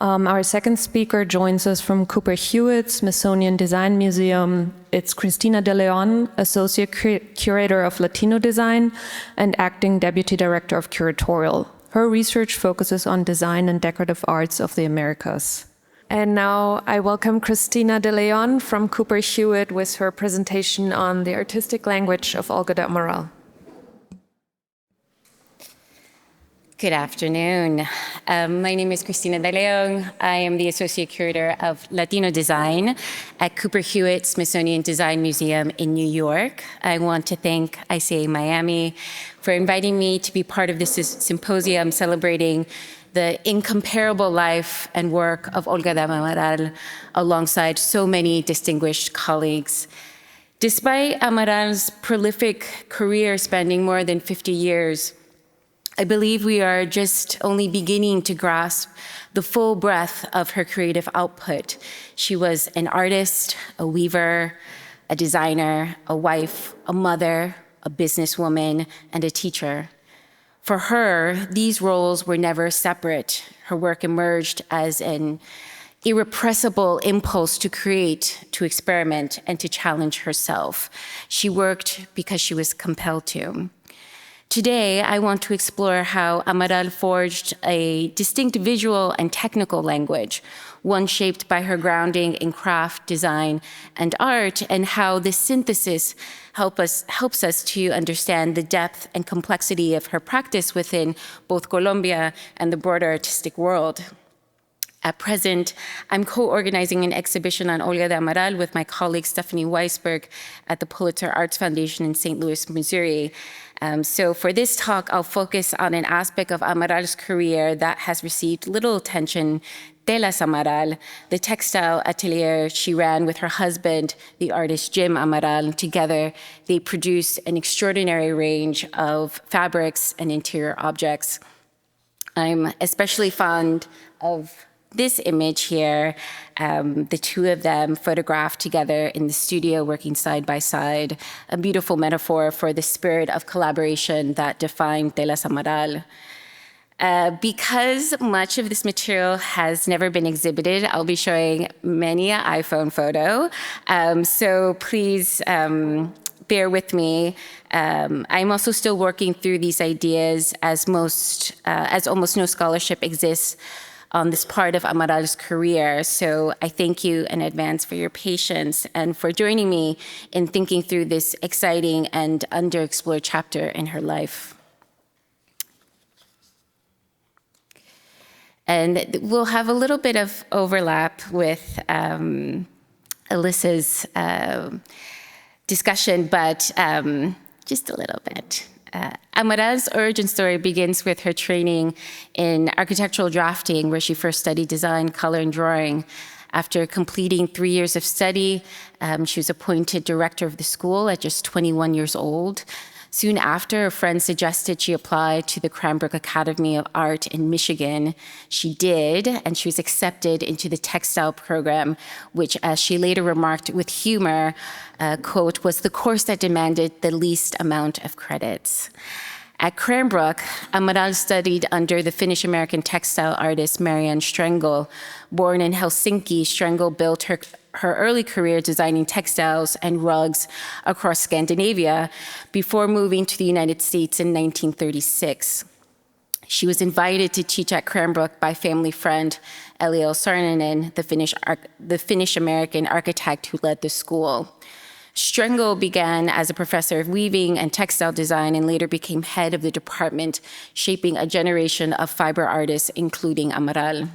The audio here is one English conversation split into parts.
Our second speaker joins us from Cooper Hewitt, Smithsonian Design Museum. It's Christina De León, Associate Curator of Latino Design and Acting Deputy Director of Curatorial. Her research focuses on design and decorative arts of the Americas. And now I welcome Christina De León from Cooper Hewitt with her presentation on the artistic language of Olga de Amaral. Good afternoon. My name is Christina De León. I am the Associate Curator of Latino Design at Cooper Hewitt Smithsonian Design Museum in New York. I want to thank ICA Miami for inviting me to be part of this symposium celebrating the incomparable life and work of Olga de Amaral alongside so many distinguished colleagues. Despite Amaral's prolific career spanning more than 50 years, I believe we are just only beginning to grasp the full breadth of her creative output. She was an artist, a weaver, a designer, a wife, a mother, a businesswoman, and a teacher. For her, these roles were never separate. Her work emerged as an irrepressible impulse to create, to experiment, and to challenge herself. She worked because she was compelled to. Today, I want to explore how Amaral forged a distinct visual and technical language, one shaped by her grounding in craft, design, and art, and how this synthesis helps us to understand the depth and complexity of her practice within both Colombia and the broader artistic world. At present, I'm co-organizing an exhibition on Olga de Amaral with my colleague Stephanie Weisberg at the Pulitzer Arts Foundation in St. Louis, Missouri. So for this talk, I'll focus on an aspect of Amaral's career that has received little attention, Telas Amaral, the textile atelier she ran with her husband, the artist Jim Amaral. Together, they produced an extraordinary range of fabrics and interior objects. I'm especially fond of this image here, the two of them photographed together in the studio working side by side, a beautiful metaphor for the spirit of collaboration that defined Telas Amaral. Because much of this material has never been exhibited, I'll be showing many an iPhone photo, so please bear with me. I'm also still working through these ideas as almost no scholarship exists on this part of Amaral's career. So I thank you in advance for your patience and for joining me in thinking through this exciting and underexplored chapter in her life. And we'll have a little bit of overlap with Alyssa's discussion, but just a little bit. Amaral's origin story begins with her training in architectural drafting, where she first studied design, color, and drawing. After completing 3 years of study, she was appointed director of the school at just 21 years old. Soon after, a friend suggested she apply to the Cranbrook Academy of Art in Michigan. She did, and she was accepted into the textile program, which, as she later remarked with humor, quote, was the course that demanded the least amount of credits. At Cranbrook, Amaral studied under the Finnish-American textile artist Marianne Strengel. Born in Helsinki, Strengel built her early career designing textiles and rugs across Scandinavia before moving to the United States in 1936. She was invited to teach at Cranbrook by family friend Eliel Saarinen, the Finnish-American architect who led the school. Strengel began as a professor of weaving and textile design and later became head of the department, shaping a generation of fiber artists, including Amaral.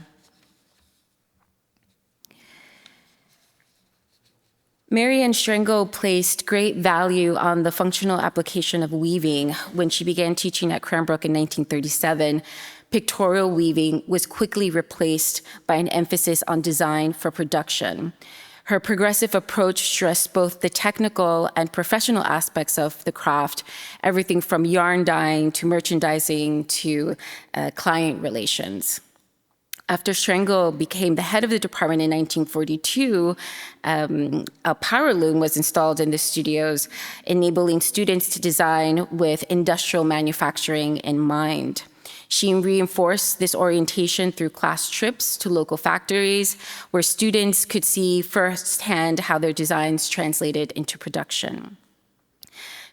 Marianne Strengel placed great value on the functional application of weaving. When she began teaching at Cranbrook in 1937, pictorial weaving was quickly replaced by an emphasis on design for production. Her progressive approach stressed both the technical and professional aspects of the craft, everything from yarn dyeing to merchandising to client relations. After Strengel became the head of the department in 1942, a power loom was installed in the studios, enabling students to design with industrial manufacturing in mind. She reinforced this orientation through class trips to local factories, where students could see firsthand how their designs translated into production.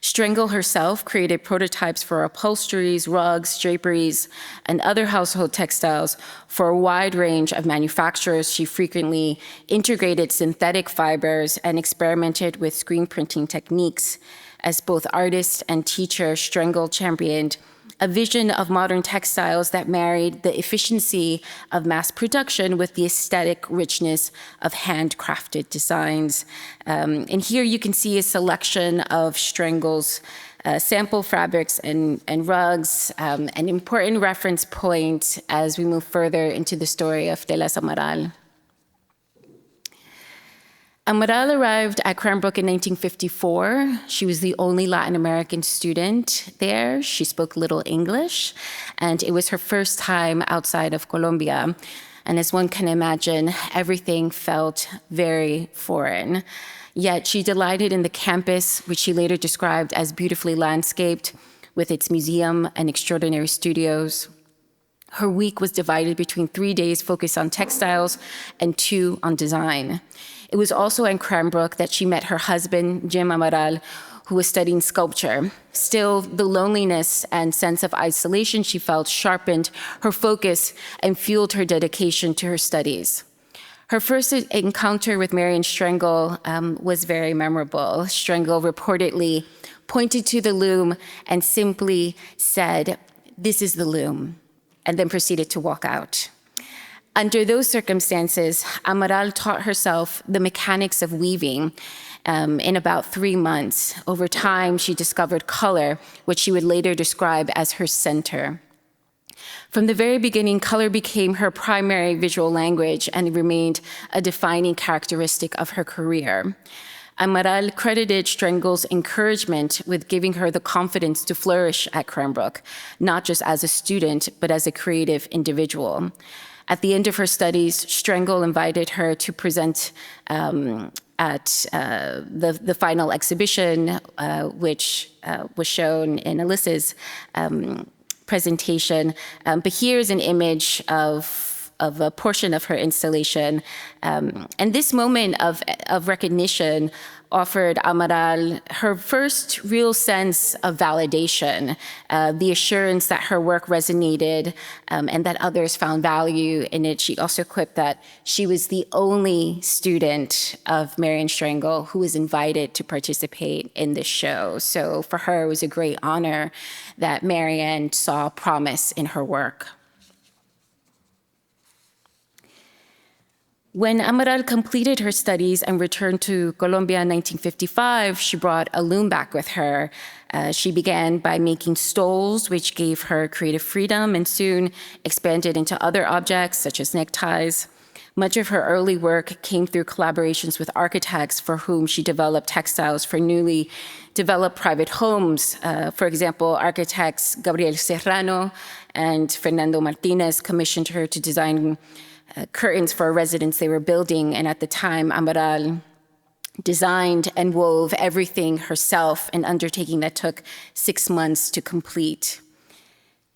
Strengel herself created prototypes for upholsteries, rugs, draperies, and other household textiles for a wide range of manufacturers. She frequently integrated synthetic fibers and experimented with screen printing techniques. As both artist and teacher, Strengel championed a vision of modern textiles that married the efficiency of mass production with the aesthetic richness of handcrafted designs. And here you can see a selection of Strengel's sample fabrics and rugs, an important reference point as we move further into the story of Telas Amaral. Amaral arrived at Cranbrook in 1954. She was the only Latin American student there. She spoke little English, and it was her first time outside of Colombia. And as one can imagine, everything felt very foreign. Yet she delighted in the campus, which she later described as beautifully landscaped, with its museum and extraordinary studios. Her week was divided between 3 days focused on textiles and 2 on design. It was also in Cranbrook that she met her husband, Jim Amaral, who was studying sculpture. Still, the loneliness and sense of isolation she felt sharpened her focus and fueled her dedication to her studies. Her first encounter with Marian Strengel was very memorable. Strengel reportedly pointed to the loom and simply said, "This is the loom," and then proceeded to walk out. Under those circumstances, Amaral taught herself the mechanics of weaving in about 3 months. Over time, she discovered color, which she would later describe as her center. From the very beginning, color became her primary visual language and remained a defining characteristic of her career. Amaral credited Strengel's encouragement with giving her the confidence to flourish at Cranbrook, not just as a student, but as a creative individual. At the end of her studies, Strengel invited her to present at the final exhibition, which was shown in Alyssa's presentation. But here's an image of a portion of her installation. And this moment of recognition offered Amaral her first real sense of validation, the assurance that her work resonated and that others found value in it. She also quipped that she was the only student of Marian Strengel who was invited to participate in this show. So for her, it was a great honor that Marian saw promise in her work. When Amaral completed her studies and returned to Colombia in 1955, she brought a loom back with her. She began by making stoles, which gave her creative freedom, and soon expanded into other objects, such as neckties. Much of her early work came through collaborations with architects for whom she developed textiles for newly developed private homes. For example, architects Gabriel Serrano and Fernando Martinez commissioned her to design curtains for a residence they were building, and at the time, Amaral designed and wove everything herself, an undertaking that took 6 months to complete.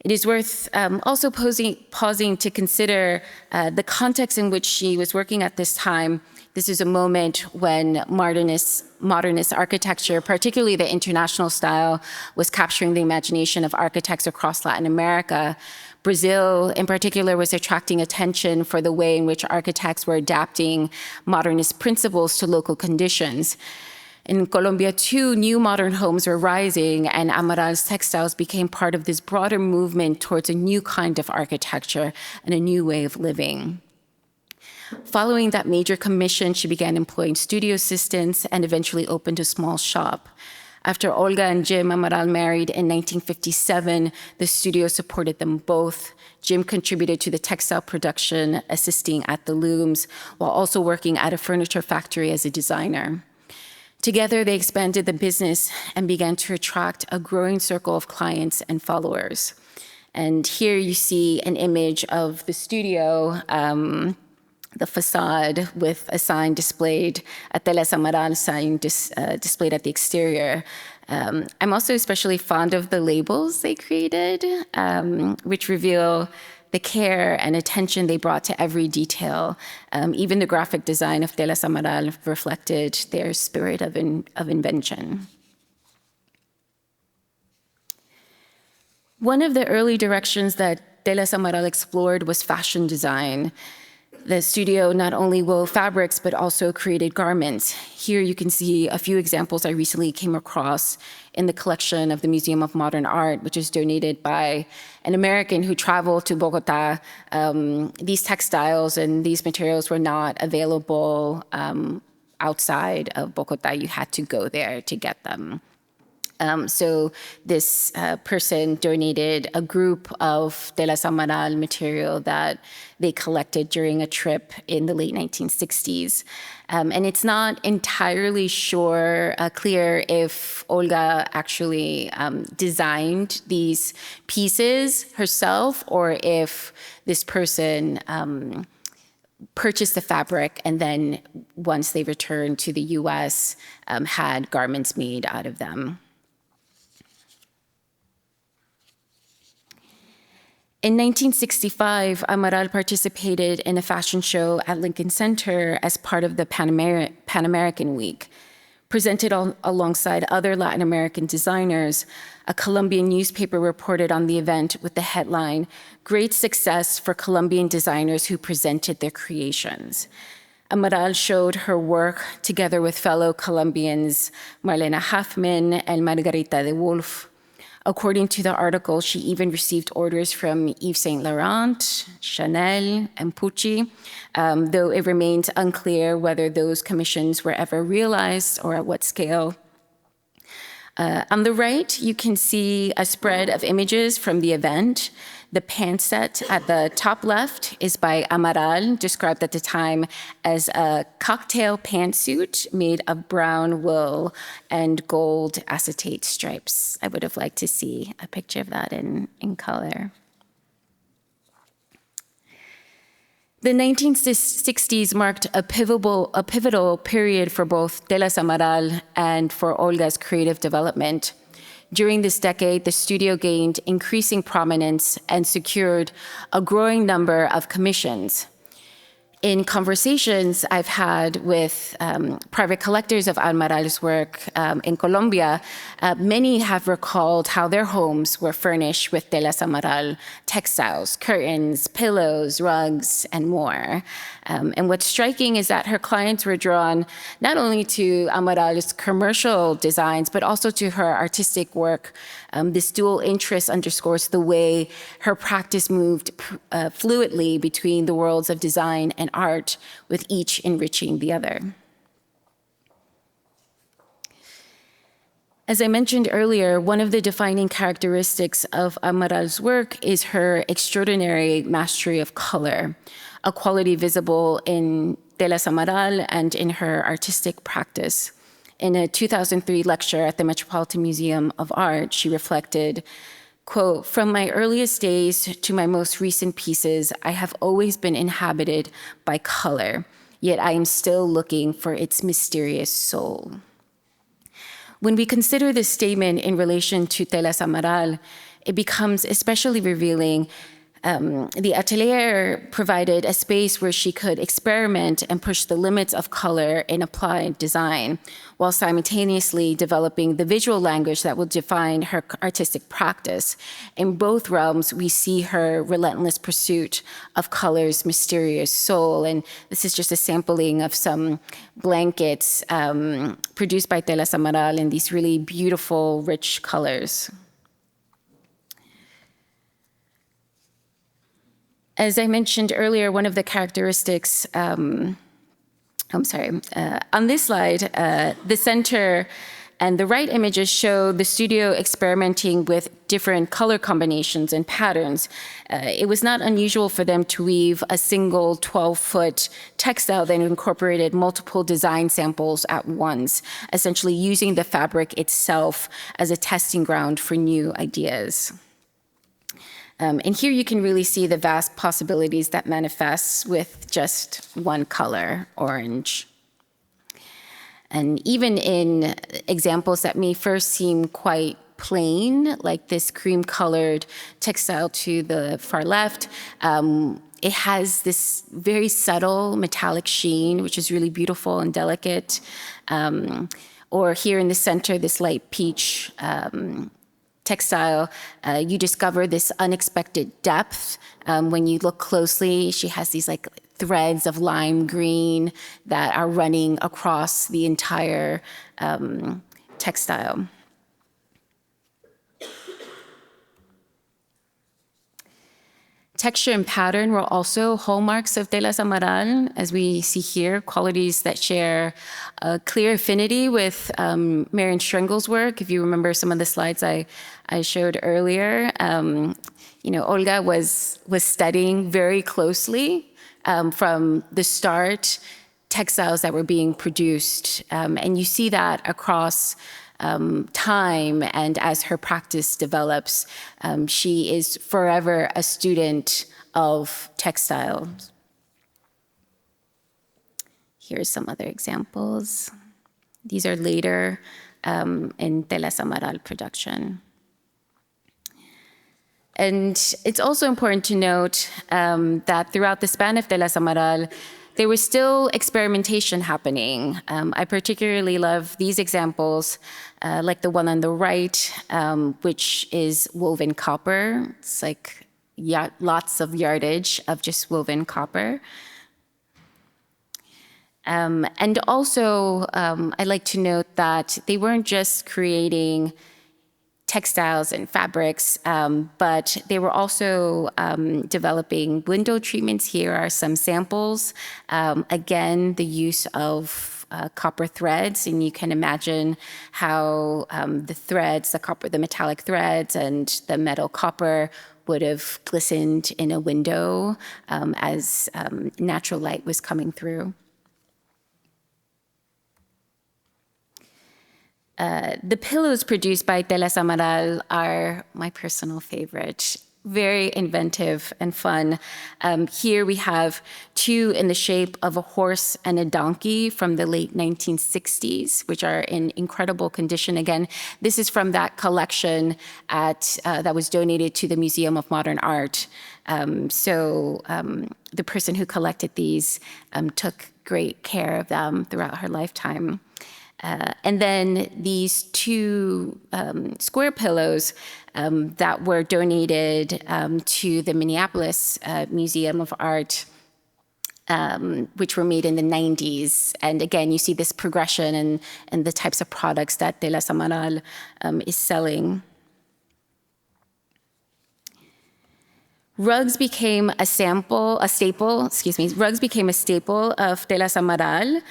It is worth also pausing to consider the context in which she was working at this time. This is a moment when modernist architecture, particularly the international style, was capturing the imagination of architects across Latin America. Brazil, in particular, was attracting attention for the way in which architects were adapting modernist principles to local conditions. In Colombia, too, new modern homes were rising, and Amaral's textiles became part of this broader movement towards a new kind of architecture and a new way of living. Following that major commission, she began employing studio assistants and eventually opened a small shop. After Olga and Jim Amaral married in 1957, the studio supported them both. Jim contributed to the textile production, assisting at the looms, while also working at a furniture factory as a designer. Together, they expanded the business and began to attract a growing circle of clients and followers. And here you see an image of the studio, the facade with a sign displayed, a Telas Amaral sign displayed at the exterior. I'm also especially fond of the labels they created, which reveal the care and attention they brought to every detail. Even the graphic design of Telas Amaral reflected their spirit of invention. One of the early directions that Telas Amaral explored was fashion design. The studio not only wove fabrics, but also created garments. Here you can see a few examples I recently came across in the collection of the Museum of Modern Art, which is donated by an American who traveled to Bogota. These textiles and these materials were not available outside of Bogota. You had to go there to get them. So this person donated a group of Telas Amaral material that they collected during a trip in the late 1960s. And it's not entirely clear if Olga actually designed these pieces herself, or if this person purchased the fabric and then, once they returned to the US, had garments made out of them. In 1965, Amaral participated in a fashion show at Lincoln Center as part of the Pan American Week. Presented alongside other Latin American designers, a Colombian newspaper reported on the event with the headline, "Great Success for Colombian Designers Who Presented Their Creations." Amaral showed her work together with fellow Colombians Marlena Huffman and Margarita de Wolf. According to the article, she even received orders from Yves Saint Laurent, Chanel, and Pucci, though it remains unclear whether those commissions were ever realized or at what scale. On the right, you can see a spread of images from the event. The pant set at the top left is by Amaral, described at the time as a cocktail pantsuit made of brown wool and gold acetate stripes. I would have liked to see a picture of that in color. The 1960s marked a pivotal period for both Telas Amaral and for Olga's creative development. During this decade, the studio gained increasing prominence and secured a growing number of commissions. In conversations I've had with private collectors of Amaral's work in Colombia, many have recalled how their homes were furnished with Telas Amaral textiles, curtains, pillows, rugs, and more. And what's striking is that her clients were drawn not only to Amaral's commercial designs, but also to her artistic work. This dual interest underscores the way her practice moved fluidly between the worlds of design and art, with each enriching the other. As I mentioned earlier, one of the defining characteristics of Amaral's work is her extraordinary mastery of color, a quality visible in Telas Amaral and in her artistic practice. In a 2003 lecture at the Metropolitan Museum of Art, she reflected, quote, "From my earliest days to my most recent pieces, I have always been inhabited by color, yet I am still looking for its mysterious soul." When we consider this statement in relation to Telas Amaral, it becomes especially revealing. The atelier provided a space where she could experiment and push the limits of color in applied design, while simultaneously developing the visual language that will define her artistic practice. In both realms, we see her relentless pursuit of color's mysterious soul. And this is just a sampling of some blankets produced by Telas Amaral in these really beautiful, rich colors. As I mentioned earlier, one of the characteristics, on this slide, the center and the right images show the studio experimenting with different color combinations and patterns. It was not unusual for them to weave a single 12-foot textile that incorporated multiple design samples at once, essentially using the fabric itself as a testing ground for new ideas. And here you can really see the vast possibilities that manifest with just one color, orange. And even in examples that may first seem quite plain, like this cream-colored textile to the far left, it has this very subtle metallic sheen, which is really beautiful and delicate. Or here in the center, this light peach textile, you discover this unexpected depth. When you look closely, she has these like threads of lime green that are running across the entire textile. Texture and pattern were also hallmarks of Telas Amaral, as we see here, qualities that share a clear affinity with Marion Strengel's work. If you remember some of the slides I showed earlier, Olga was studying very closely from the start textiles that were being produced. And you see that across time, and as her practice develops, she is forever a student of textiles. Here's some other examples. These are later in Telas Amaral production. And it's also important to note that throughout the span of Telas Amaral, there was still experimentation happening. I particularly love these examples, like the one on the right, which is woven copper. It's like lots of yardage of just woven copper. And also, I like to note that they weren't just creating textiles and fabrics, but they were also developing window treatments. Here are some samples. Again, the use of copper threads, and you can imagine how the threads, the metallic threads and the metal copper would have glistened in a window as natural light was coming through. The pillows produced by Telas Amaral are my personal favorite. Very inventive and fun. Here we have two in the shape of a horse and a donkey from the late 1960s, which are in incredible condition. Again, this is from that collection that was donated to the Museum of Modern Art. The person who collected these took great care of them throughout her lifetime. And then these two square pillows that were donated to the Minneapolis Museum of Art, which were made in the 90s. And again, you see this progression and the types of products that Telas Amaral is selling. Rugs became a staple of Telas Amaral.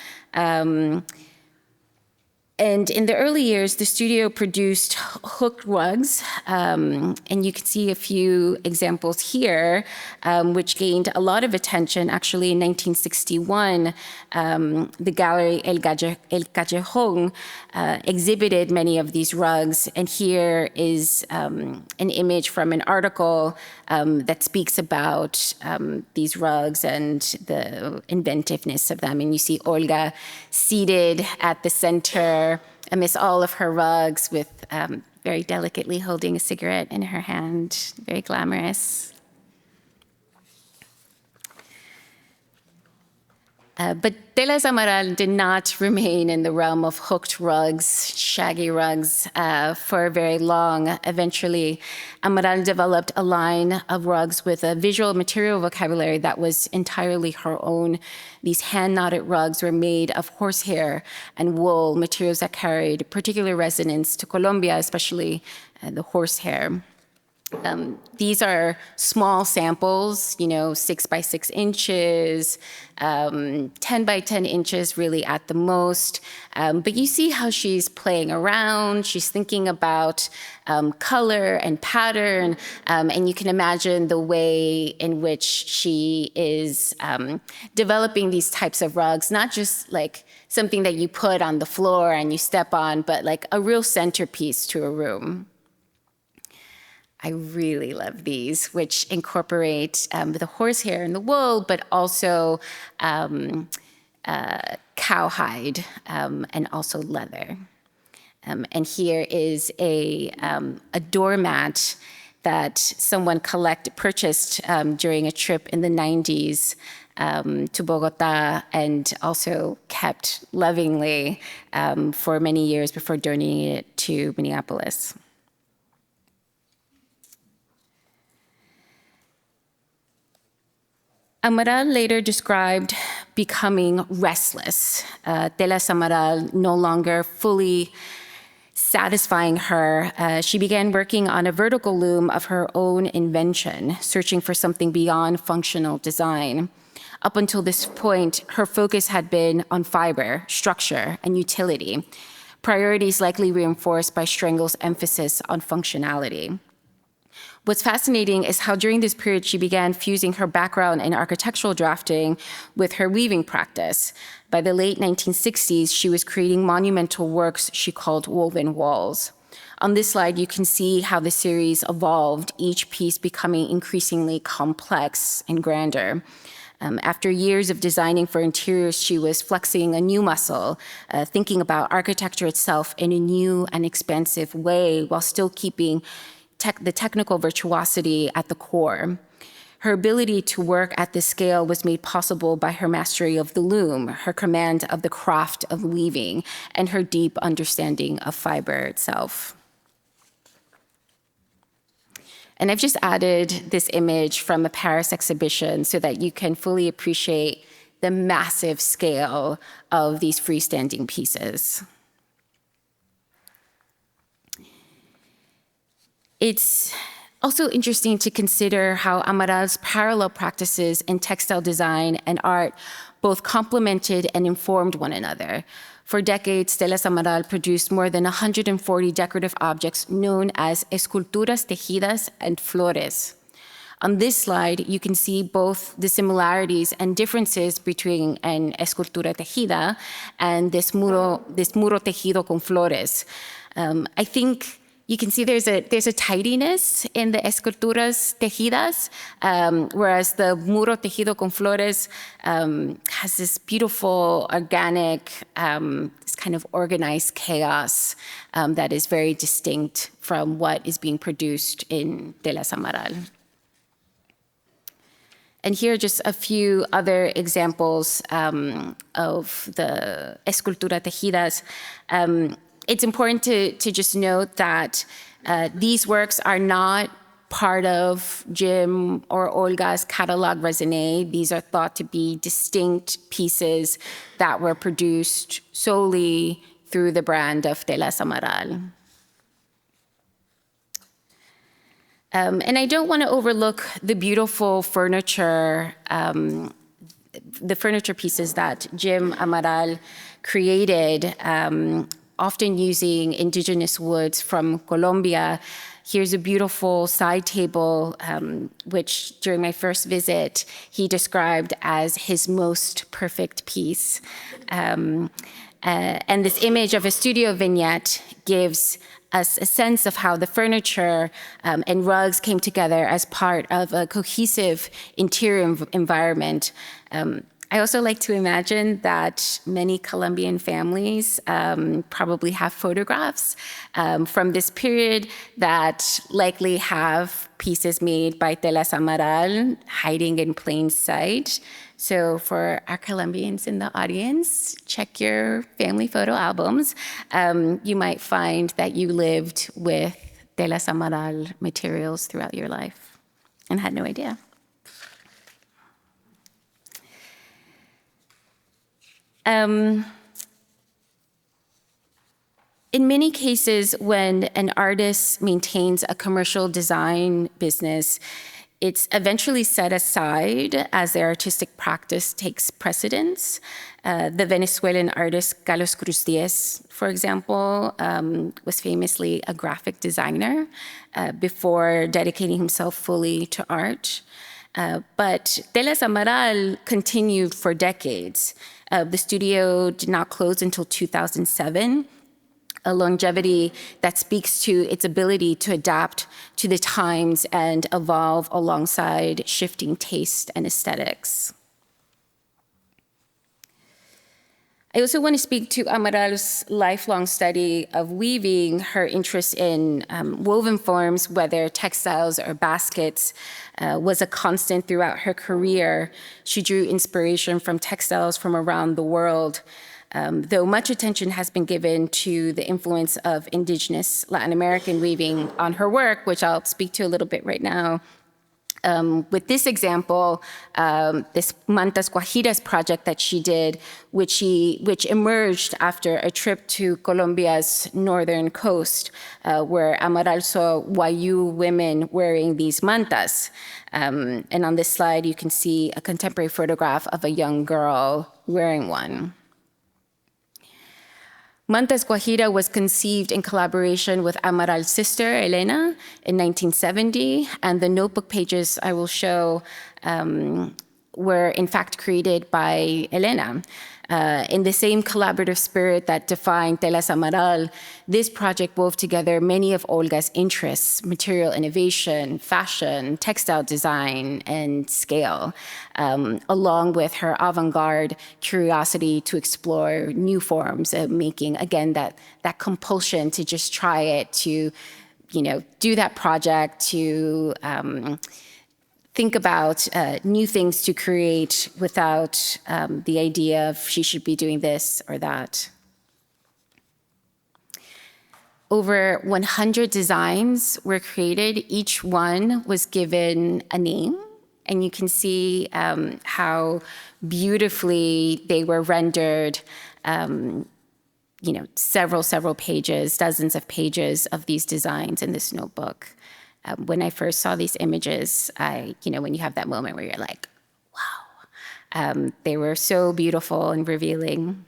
And in the early years, the studio produced hooked rugs, and you can see a few examples here, which gained a lot of attention. Actually, in 1961, the gallery El Callejón exhibited many of these rugs, and here is an image from an article that speaks about these rugs and the inventiveness of them. And you see Olga seated at the center amidst all of her rugs with very delicately holding a cigarette in her hand, very glamorous. But Telas Amaral did not remain in the realm of hooked rugs, shaggy rugs, for very long. Eventually, Amaral developed a line of rugs with a visual material vocabulary that was entirely her own. These hand-knotted rugs were made of horsehair and wool, materials that carried particular resonance to Colombia, especially the horsehair. These are small samples, 6 by 6 inches, 10 by 10 inches really at the most. But you see how she's playing around. She's thinking about color and pattern. And you can imagine the way in which she is developing these types of rugs, not just like something that you put on the floor and you step on, but like a real centerpiece to a room. I really love these, which incorporate the horsehair and the wool, but also cowhide, and also leather. And here is a doormat that someone purchased during a trip in the 90s to Bogota, and also kept lovingly for many years before donating it to Minneapolis. Amaral later described becoming restless. Telas Amaral no longer fully satisfying her. She began working on a vertical loom of her own invention, searching for something beyond functional design. Up until this point, her focus had been on fiber, structure, and utility, priorities likely reinforced by Strengel's emphasis on functionality. What's fascinating is how during this period she began fusing her background in architectural drafting with her weaving practice. By the late 1960s, she was creating monumental works she called woven walls. On this slide, you can see how the series evolved, each piece becoming increasingly complex and grander. After years of designing for interiors, she was flexing a new muscle, thinking about architecture itself in a new and expansive way while still keeping the technical virtuosity at the core. Her ability to work at this scale was made possible by her mastery of the loom, her command of the craft of weaving, and her deep understanding of fiber itself. And I've just added this image from a Paris exhibition so that you can fully appreciate the massive scale of these freestanding pieces. It's also interesting to consider how Amaral's parallel practices in textile design and art both complemented and informed one another. For decades, Telas Amaral produced more than 140 decorative objects known as esculturas tejidas and flores. On this slide, you can see both the similarities and differences between an escultura tejida and this muro tejido con flores. I think you can see there's a tidiness in the esculturas tejidas, whereas the muro tejido con flores has this beautiful, organic, this kind of organized chaos that is very distinct from what is being produced in Telas Amaral. And here are just a few other examples of the escultura tejidas. It's important to just note that these works are not part of Jim or Olga's catalog raisonné. These are thought to be distinct pieces that were produced solely through the brand of Telas Amaral. And I don't want to overlook the beautiful furniture, the furniture pieces that Jim Amaral created, often using indigenous woods from Colombia. Here's a beautiful side table, which during my first visit, he described as his most perfect piece. And this image of a studio vignette gives us a sense of how the furniture and rugs came together as part of a cohesive interior environment. I also like to imagine that many Colombian families probably have photographs from this period that likely have pieces made by Telas Amaral hiding in plain sight. So for our Colombians in the audience, check your family photo albums. You might find that you lived with Telas Amaral materials throughout your life and had no idea. In many cases, when an artist maintains a commercial design business, it's eventually set aside as their artistic practice takes precedence. The Venezuelan artist Carlos Cruz Diez, for example, was famously a graphic designer before dedicating himself fully to art. But Telas Amaral continued for decades. The studio did not close until 2007, a longevity that speaks to its ability to adapt to the times and evolve alongside shifting taste and aesthetics. I also want to speak to Amaral's lifelong study of weaving, her interest in woven forms, whether textiles or baskets, was a constant throughout her career. She drew inspiration from textiles from around the world, though much attention has been given to the influence of indigenous Latin American weaving on her work, which I'll speak to a little bit right now. With this example, this Mantas Guajiras project that she did, which emerged after a trip to Colombia's northern coast, where Amaral saw Wayu women wearing these mantas. And on this slide, you can see a contemporary photograph of a young girl wearing one. Mantas Guajira was conceived in collaboration with Amaral's sister, Elena, in 1970, and the notebook pages I will show were in fact created by Elena. In the same collaborative spirit that defined Telas Amaral, this project wove together many of Olga's interests: material innovation, fashion, textile design, and scale, along with her avant-garde curiosity to explore new forms of making. Again, that compulsion to just try it, to do that project, to think about new things to create without the idea of she should be doing this or that. Over 100 designs were created. Each one was given a name, and you can see how beautifully they were rendered. Several pages, dozens of pages of these designs in this notebook. When I first saw these images, when you have that moment where you're like, wow, they were so beautiful and revealing.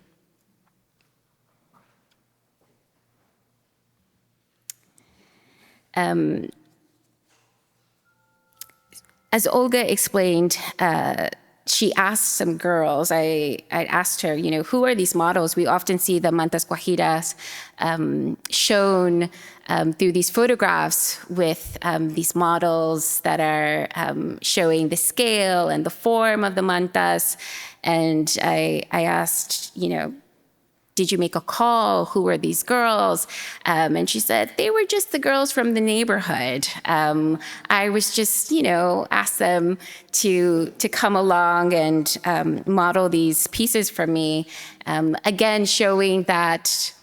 As Olga explained, she asked some girls, I asked her, who are these models? We often see the Mantas Guajiras shown through these photographs with these models that are showing the scale and the form of the mantas. And I asked, did you make a call? Who were these girls? And she said, they were just the girls from the neighborhood. I was just, asked them to come along and model these pieces for me. Again, showing that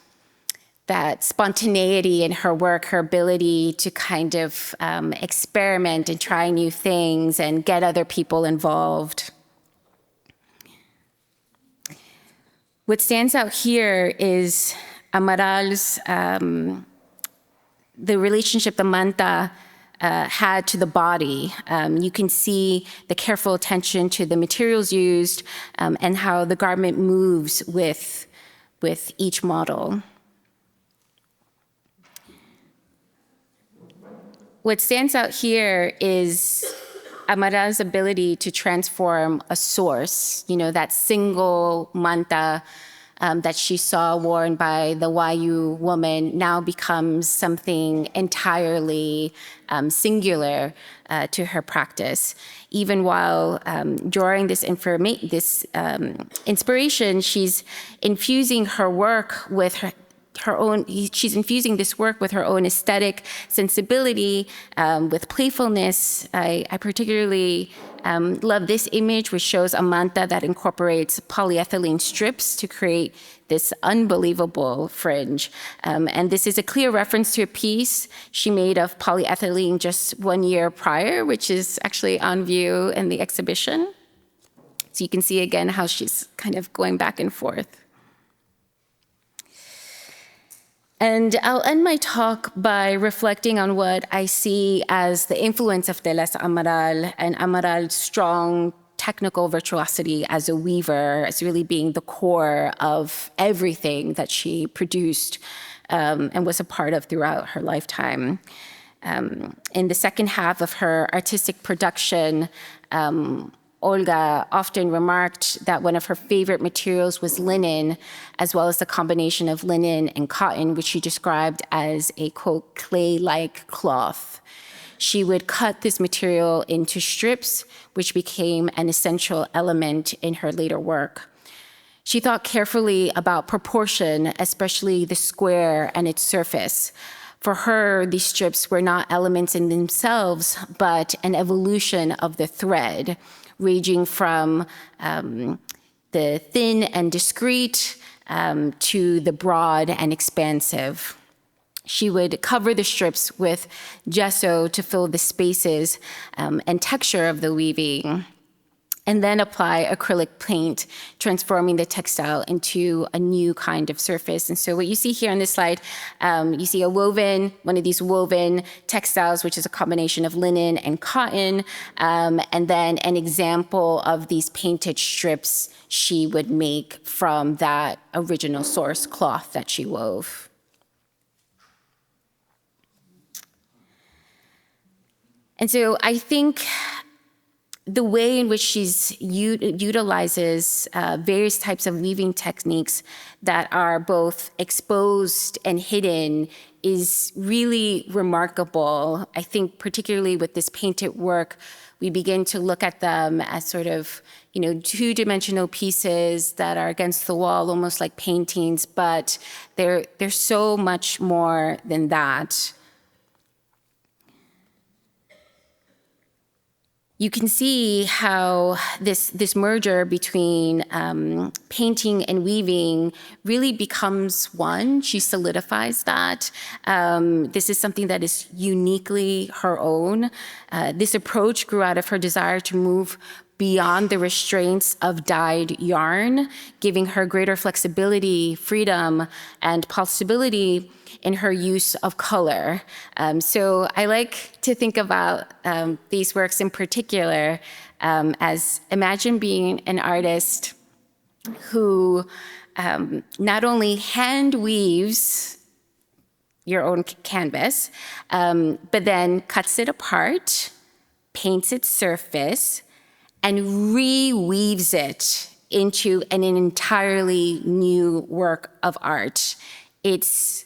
spontaneity in her work, her ability to kind of experiment and try new things and get other people involved. What stands out here is Amaral's, the relationship the manta had to the body. You can see the careful attention to the materials used and how the garment moves with each model. What stands out here is Amaral's ability to transform a source, that single manta that she saw worn by the Wayu woman now becomes something entirely singular to her practice. Even while drawing this inspiration, she's infusing her work with she's infusing this work with her own aesthetic sensibility, with playfulness. I particularly love this image, which shows a manta that incorporates polyethylene strips to create this unbelievable fringe. And this is a clear reference to a piece she made of polyethylene just 1 year prior, which is actually on view in the exhibition. So you can see again how she's kind of going back and forth. And I'll end my talk by reflecting on what I see as the influence of Telas Amaral and Amaral's strong technical virtuosity as a weaver, as really being the core of everything that she produced and was a part of throughout her lifetime. In the second half of her artistic production, Olga often remarked that one of her favorite materials was linen, as well as the combination of linen and cotton, which she described as a, quote, clay-like cloth. She would cut this material into strips, which became an essential element in her later work. She thought carefully about proportion, especially the square and its surface. For her, these strips were not elements in themselves, but an evolution of the thread, ranging from the thin and discreet to the broad and expansive. She would cover the strips with gesso to fill the spaces and texture of the weaving, and then apply acrylic paint, transforming the textile into a new kind of surface. And so what you see here on this slide, you see one of these woven textiles, which is a combination of linen and cotton, and then an example of these painted strips she would make from that original source cloth that she wove. And so I think the way in which she utilizes various types of weaving techniques that are both exposed and hidden is really remarkable. I think particularly with this painted work, we begin to look at them as sort of, two-dimensional pieces that are against the wall, almost like paintings, but they're so much more than that. You can see how this merger between painting and weaving really becomes one. She solidifies that. This is something that is uniquely her own. This approach grew out of her desire to move beyond the restraints of dyed yarn, giving her greater flexibility, freedom, and possibility in her use of color. So I like to think about these works in particular as imagine being an artist who not only hand weaves your own canvas, but then cuts it apart, paints its surface, and reweaves it into an entirely new work of art. It's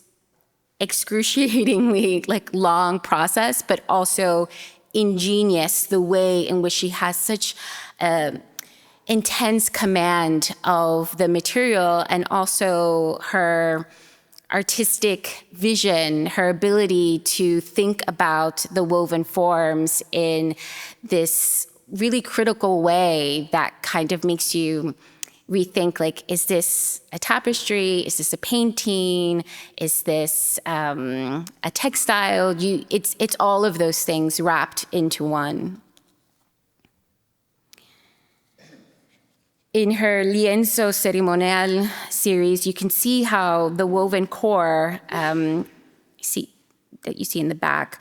excruciatingly long process, but also ingenious, the way in which she has such intense command of the material, and also her artistic vision, her ability to think about the woven forms in this really critical way that kind of makes you rethink, is this a tapestry? Is this a painting? Is this a textile? It's all of those things wrapped into one. In her lienzo ceremonial series, you can see how the woven core, that you see in the back,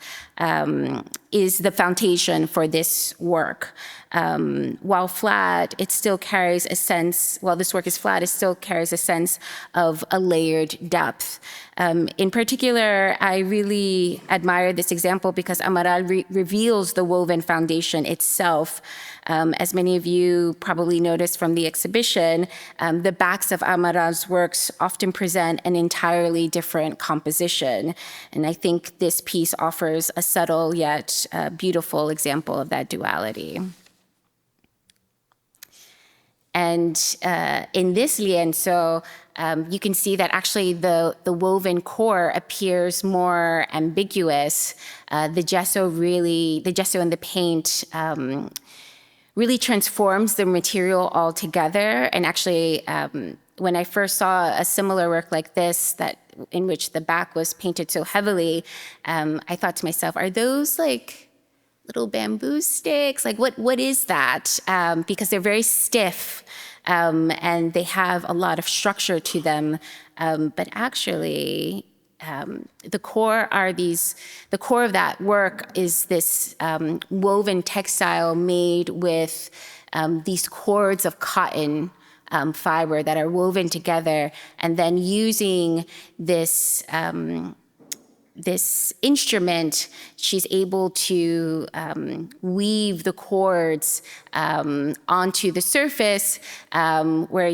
is the foundation for this work. While flat, it still carries a sense, while this work is flat, it still carries a sense of a layered depth. In particular, I really admire this example because Amaral reveals the woven foundation itself. As many of you probably noticed from the exhibition, the backs of Amaral's works often present an entirely different composition. And I think this piece offers a subtle yet beautiful example of that duality. And in this lienzo, you can see that actually the woven core appears more ambiguous. The gesso and the paint really transforms the material altogether. And actually, when I first saw a similar work like this, in which the back was painted so heavily, I thought to myself, are those little bamboo sticks? What is that? Because they're very stiff and they have a lot of structure to them. But actually, the core of that work is this woven textile made with these cords of cotton fiber that are woven together, and then using this this instrument, she's able to weave the cords onto the surface, where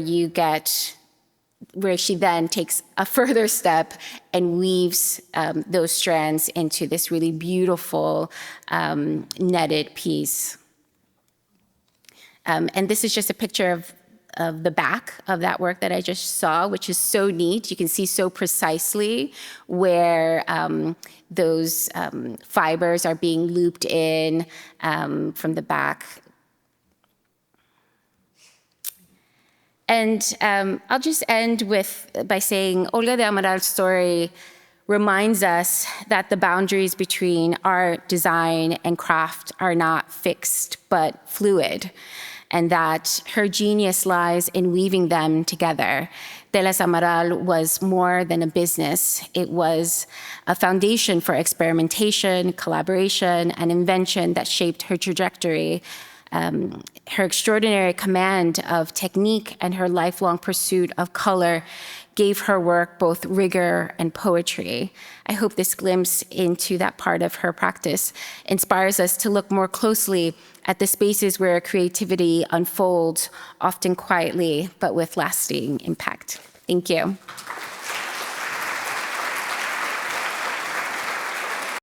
she then takes a further step and weaves those strands into this really beautiful netted piece. And this is just a picture the back of that work that I just saw, which is so neat. You can see so precisely where those fibers are being looped in from the back. And I'll just end by saying Olga de Amaral's story reminds us that the boundaries between art, design, and craft are not fixed, but fluid, and that her genius lies in weaving them together. Telas Amaral was more than a business. It was a foundation for experimentation, collaboration, and invention that shaped her trajectory. Her extraordinary command of technique and her lifelong pursuit of color gave her work both rigor and poetry. I hope this glimpse into that part of her practice inspires us to look more closely at the spaces where creativity unfolds, often quietly, but with lasting impact. Thank you.